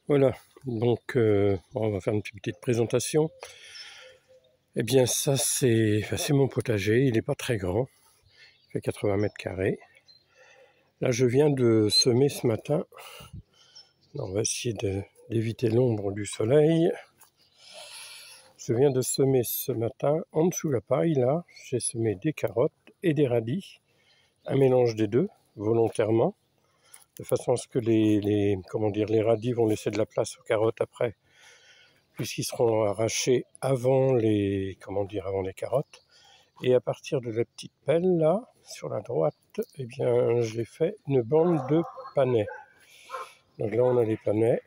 Voilà, donc on va faire une petite présentation. Eh bien ça c'est mon potager, il n'est pas très grand, il fait 80 mètres carrés. Là je viens de semer ce matin, on va essayer d'éviter l'ombre du soleil. Je viens de semer ce matin, en dessous de la paille là, j'ai semé des carottes et des radis, un mélange des deux, volontairement, de façon à ce que les radis vont laisser de la place aux carottes après, puisqu'ils seront arrachés avant les carottes. Et à partir de la petite pelle là, sur la droite, eh bien j'ai fait une bande de panais. Donc là on a les panais,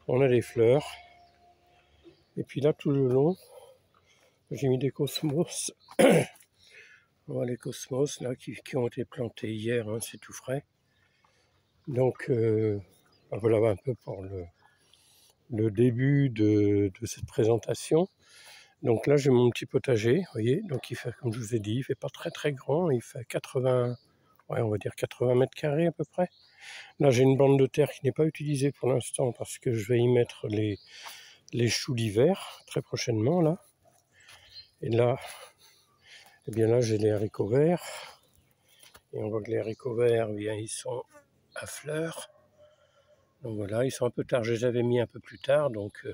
on a les fleurs, et puis là tout le long, j'ai mis des cosmos. On voit les cosmos là qui ont été plantés hier, hein, c'est tout frais. Donc voilà un peu pour le début de cette présentation. Donc là j'ai mon petit potager, vous voyez, donc il fait, comme je vous ai dit, il fait pas très grand, il fait 80, on va dire 80 mètres carrés à peu près. Là j'ai une bande de terre qui n'est pas utilisée pour l'instant parce que je vais y mettre les choux d'hiver très prochainement là. Et là, eh bien là j'ai les haricots verts, et on voit que les haricots verts, eh bien, ils sont à fleurs. Donc voilà, ils sont un peu tard, je les avais mis un peu plus tard, donc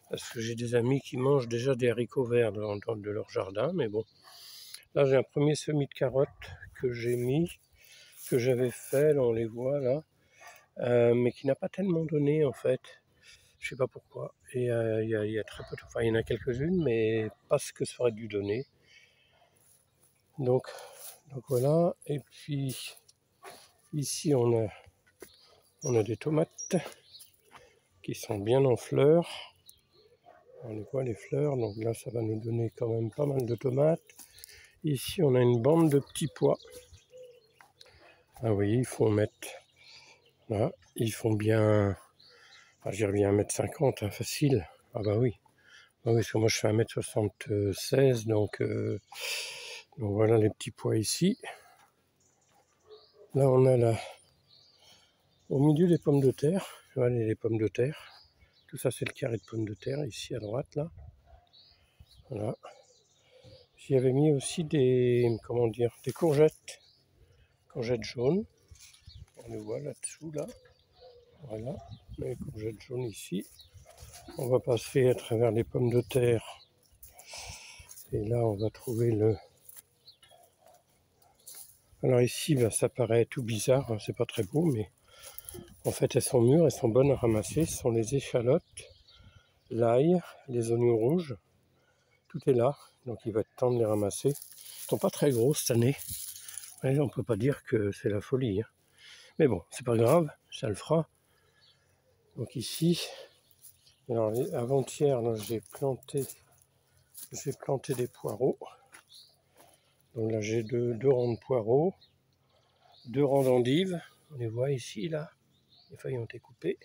parce que j'ai des amis qui mangent déjà des haricots verts de leur jardin, mais bon. Là j'ai un premier semis de carottes que j'ai mis, que j'avais fait, là on les voit là, mais qui n'a pas tellement donné en fait. Je sais pas pourquoi. Et il y a très peu, enfin il y en a quelques-unes, mais pas ce que ça aurait dû donner. Donc voilà. Et puis ici on a des tomates qui sont bien en fleurs. On les voit les fleurs, donc là ça va nous donner quand même pas mal de tomates. Ici on a une bande de petits pois. Ah oui, il faut mettre. Là, ils font bien. Ah, je dirais bien 1,50 m, hein, facile. Ah bah oui. Ah oui, parce que moi je fais 1,76 m, donc voilà les petits pois ici. Là on a au milieu des pommes de terre, voilà les pommes de terre. Tout ça c'est le carré de pommes de terre ici à droite là. Voilà. J'y avais mis aussi des courgettes jaunes. On les voit là-dessous là. Voilà, les courgettes jaunes ici. On va passer à travers les pommes de terre. Et là on va trouver le. Alors ici, ça paraît tout bizarre, hein, c'est pas très beau, mais en fait elles sont mûres, elles sont bonnes à ramasser. Ce sont les échalotes, l'ail, les oignons rouges, tout est là, donc il va être temps de les ramasser. Ils ne sont pas très gros cette année, ouais, on ne peut pas dire que c'est la folie, hein. Mais bon, c'est pas grave, ça le fera. Donc ici, alors avant-hier, j'ai planté des poireaux. Donc là j'ai deux rangs de poireaux, 2 rangs d'endives, on les voit ici là, les feuilles ont été coupées,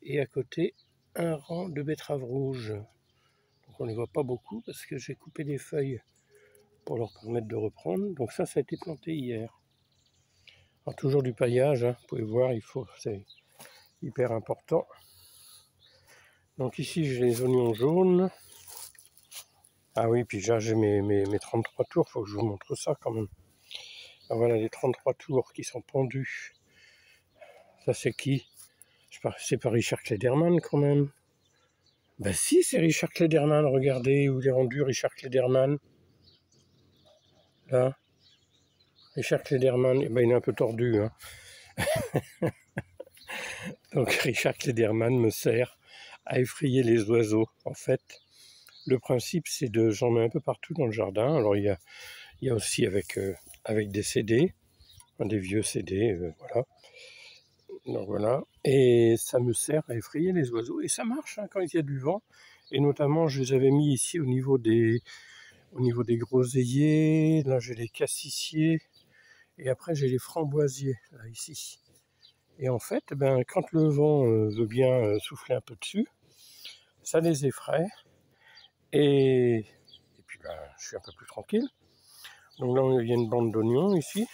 et à côté un rang de betteraves rouges. Donc on ne les voit pas beaucoup parce que j'ai coupé des feuilles pour leur permettre de reprendre. Donc ça a été planté hier. Alors toujours du paillage, hein, vous pouvez voir, c'est hyper important. Donc ici j'ai les oignons jaunes. Ah oui, puis j'ai mes 33 tours, il faut que je vous montre ça quand même. Alors voilà les 33 tours qui sont pendus. Ça c'est qui? C'est pas Richard Klederman quand même. Ben si, c'est Richard Klederman, regardez où il est rendu Richard Klederman. Là, Richard Klederman, il est un peu tordu, hein. Donc Richard Klederman me sert à effrayer les oiseaux. En fait, le principe c'est j'en mets un peu partout dans le jardin. Alors il y a aussi avec des CD, des vieux CD, voilà. Donc voilà, et ça me sert à effrayer les oiseaux, et ça marche, hein, quand il y a du vent. Et notamment, je les avais mis ici au niveau des groseilliers. Là, j'ai les cassissiers, et après j'ai les framboisiers là ici. Et en fait, quand le vent veut bien souffler un peu dessus, ça les effraie, et puis je suis un peu plus tranquille. Donc là, il y a une bande d'oignons ici.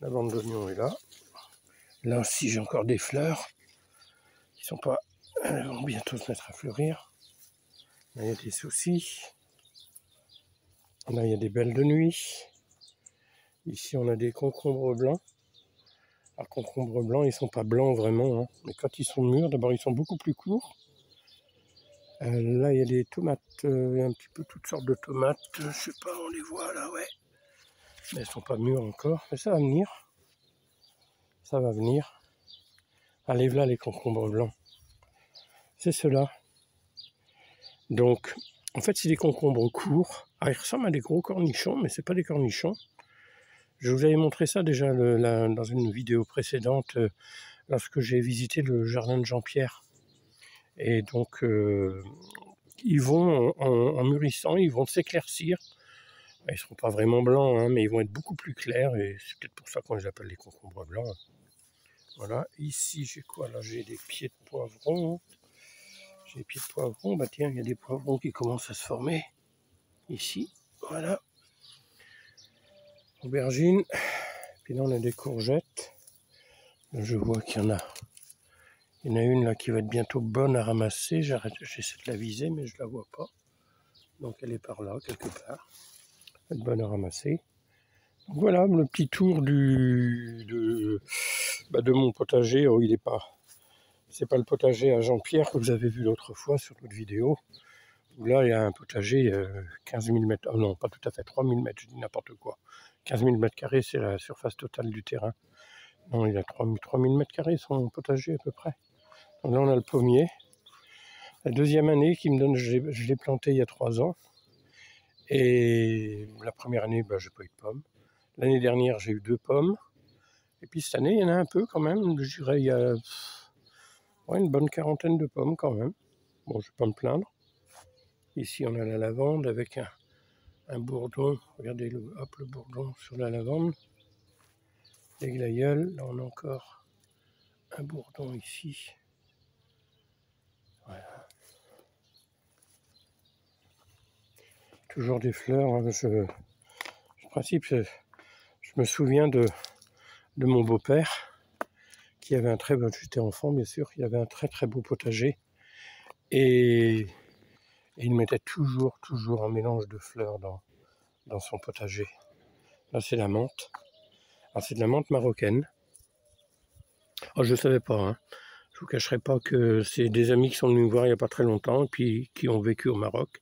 La bande d'oignons est là. Là aussi, j'ai encore des fleurs. vont bientôt se mettre à fleurir. Là, il y a des soucis. Là, il y a des belles de nuit. Ici, on a des concombres blancs. Alors, concombres blancs, ils sont pas blancs vraiment, hein. Mais quand ils sont mûrs, d'abord, ils sont beaucoup plus courts. Là, il y a des tomates, un petit peu toutes sortes de tomates. Je sais pas, on les voit là, ouais. Mais elles sont pas mûres encore. Mais ça va venir. Ça va venir. Allez, là, les concombres blancs. C'est ceux-là. Donc, en fait, c'est des concombres courts. Ah, ils ressemblent à des gros cornichons, mais c'est pas des cornichons. Je vous avais montré ça déjà dans une vidéo précédente, lorsque j'ai visité le jardin de Jean-Pierre. Et donc, ils vont, en mûrissant, ils vont s'éclaircir. Ils ne seront pas vraiment blancs, hein, mais ils vont être beaucoup plus clairs. Et c'est peut-être pour ça qu'on les appelle les concombres blancs. Voilà. Ici, j'ai quoi là? J'ai des pieds de poivron. J'ai des pieds de poivron. Bah tiens, il y a des poivrons qui commencent à se former. Ici, voilà. Aubergines. Puis là, on a des courgettes. Là, je vois qu'il y en a. Il y en a une là qui va être bientôt bonne à ramasser. J'essaie de la viser, mais je ne la vois pas. Donc elle est par là, quelque part. Elle va être bonne à ramasser. Donc voilà le petit tour de mon potager. Oh, il est pas. C'est pas le potager à Jean-Pierre que vous avez vu l'autre fois sur notre vidéo. Où là, il y a un potager 15 000 mètres. Oh non, pas tout à fait, 3 000 mètres, je dis n'importe quoi. 15 000 mètres carrés, c'est la surface totale du terrain. Non, il a 3 000 mètres carrés, son potager à peu près. Donc là, on a le pommier. La deuxième année qui me donne, je l'ai planté il y a 3 ans. Et la première année, j'ai pas eu de pommes. L'année dernière, j'ai eu 2 pommes. Et puis cette année, il y en a un peu quand même. Je dirais, il y a une bonne quarantaine de pommes quand même. Bon, je vais pas me plaindre. Ici, on a la lavande avec un bourdon. Regardez le bourdon sur la lavande. Les glaïeuls. Là, on a encore un bourdon ici. Voilà. Toujours des fleurs. Hein. En principe, je me souviens de mon beau-père qui avait un très beau, j'étais enfant bien sûr, il avait un très très beau potager et il mettait toujours un mélange de fleurs dans son potager. Là c'est la menthe. Alors c'est de la menthe marocaine. Oh, je ne savais pas, hein. Je vous cacherai pas que c'est des amis qui sont venus me voir il n'y a pas très longtemps et puis qui ont vécu au Maroc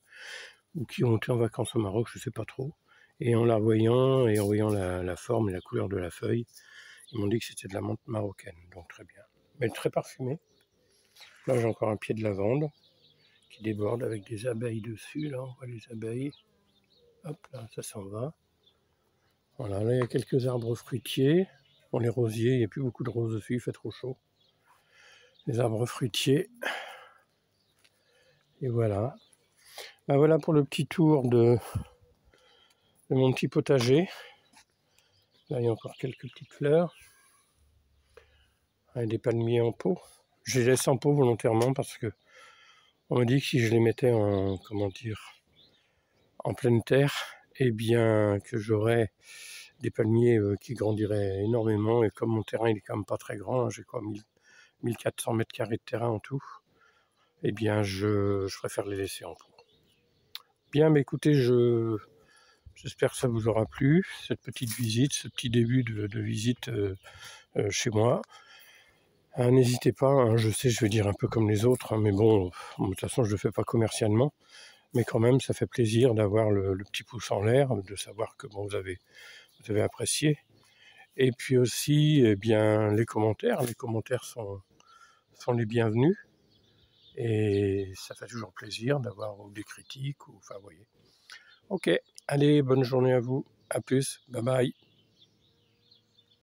ou qui ont été en vacances au Maroc, je ne sais pas trop. Et en la voyant et en voyant la forme et la couleur de la feuille, ils m'ont dit que c'était de la menthe marocaine, donc très bien. Mais très parfumée. Là j'ai encore un pied de lavande qui déborde avec des abeilles dessus. Là on voit les abeilles. Hop là, ça s'en va. Voilà, là il y a quelques arbres fruitiers. Bon, les rosiers, il n'y a plus beaucoup de roses dessus, il fait trop chaud. Les arbres fruitiers. Et voilà. Voilà pour le petit tour de mon petit potager. Là il y a encore quelques petites fleurs. Des palmiers en pot. Je les laisse en pot volontairement parce que on me dit que si je les mettais en pleine terre, eh bien que j'aurais des palmiers qui grandiraient énormément. Et comme mon terrain il est quand même pas très grand, hein, j'ai quoi 1400 mètres carrés de terrain en tout, eh bien je préfère les laisser en pot. Bien, mais écoutez, j'espère que ça vous aura plu, cette petite visite, ce petit début de visite chez moi. N'hésitez pas, hein, je sais, je vais dire un peu comme les autres, hein, mais bon, de toute façon, je ne le fais pas commercialement. Mais quand même, ça fait plaisir d'avoir le petit pouce en l'air, de savoir que bon, vous avez apprécié. Et puis aussi, eh bien, les commentaires sont les bienvenus. Et ça fait toujours plaisir d'avoir des critiques, enfin, vous voyez. Ok, allez, bonne journée à vous, à plus, bye bye.